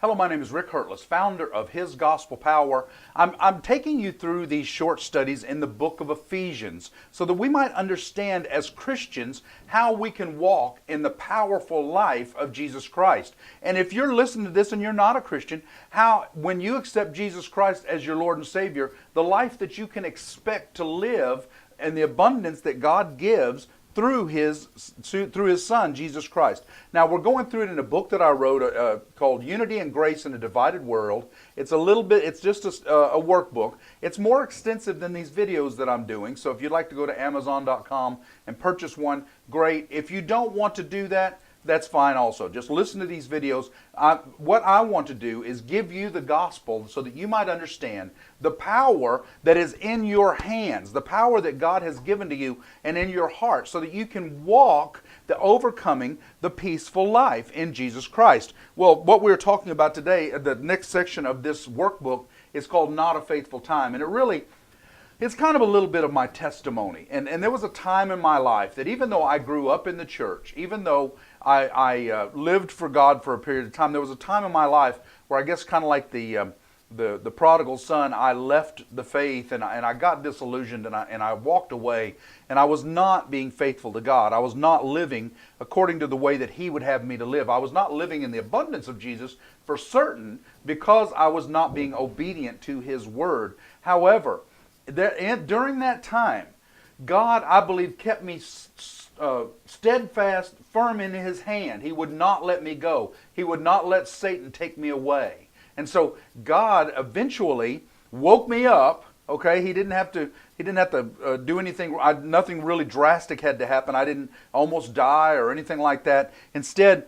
Hello, my name is Rick Hurtless, founder of His Gospel Power. I'm taking you through these short studies in the book of Ephesians so that we might understand as Christians how we can walk in the powerful life of Jesus Christ. And if you're listening to this and you're not a Christian, how when you accept Jesus Christ as your Lord and Savior, the life that you can expect to live and the abundance that God gives through His Son, Jesus Christ. Now, we're going through it in a book that I wrote called Unity and Grace in a Divided World. It's just a workbook. It's more extensive than these videos that I'm doing, so if you'd like to go to Amazon.com and purchase one, great. If you don't want to do that, that's fine also. Just listen to these videos. What I want to do is give you the gospel so that you might understand the power that is in your hands, the power that God has given to you and in your heart so that you can walk the overcoming the peaceful life in Jesus Christ. Well, what we're talking about today, the next section of this workbook is called Not a Faithful Time. And it's kind of a little bit of my testimony. And there was a time in my life that even though I grew up in the church, even though I lived for God for a period of time, there was a time in my life where I guess kind of like the prodigal son, I left the faith and I got disillusioned and I walked away, and I was not being faithful to God. I was not living according to the way that He would have me to live. I was not living in the abundance of Jesus for certain because I was not being obedient to His word. However, during that time, God, I believe, kept me steadfast, firm in His hand. He would not let me go. He would not let Satan take me away. And so God eventually woke me up. Okay, He didn't have to do anything. Nothing really drastic had to happen. I didn't almost die or anything like that. Instead,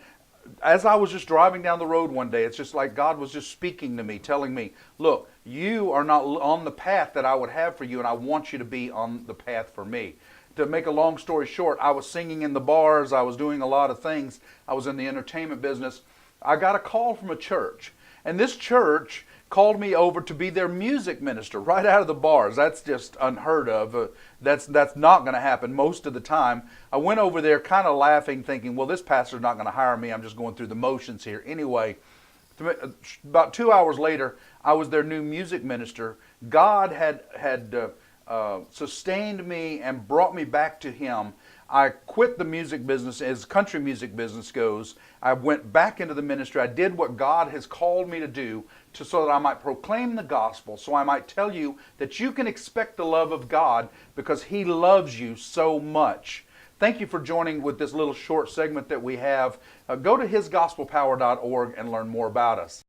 as I was just driving down the road one day, it's just like God was just speaking to me, telling me, look, you are not on the path that I would have for you, and I want you to be on the path for me. To make a long story short, I was singing in the bars. I was doing a lot of things. I was in the entertainment business. I got a call from a church, and this church called me over to be their music minister right out of the bars. That's just unheard of. That's not going to happen most of the time. I went over there kind of laughing, thinking, well, this pastor's not going to hire me. I'm just going through the motions here. Anyway, about 2 hours later, I was their new music minister. God had sustained me and brought me back to Him. I quit the music business as country music business goes. I went back into the ministry. I did what God has called me to do so that I might proclaim the gospel, so I might tell you that you can expect the love of God because He loves you so much. Thank you for joining with this little short segment that we have. Go to hisgospelpower.org and learn more about us.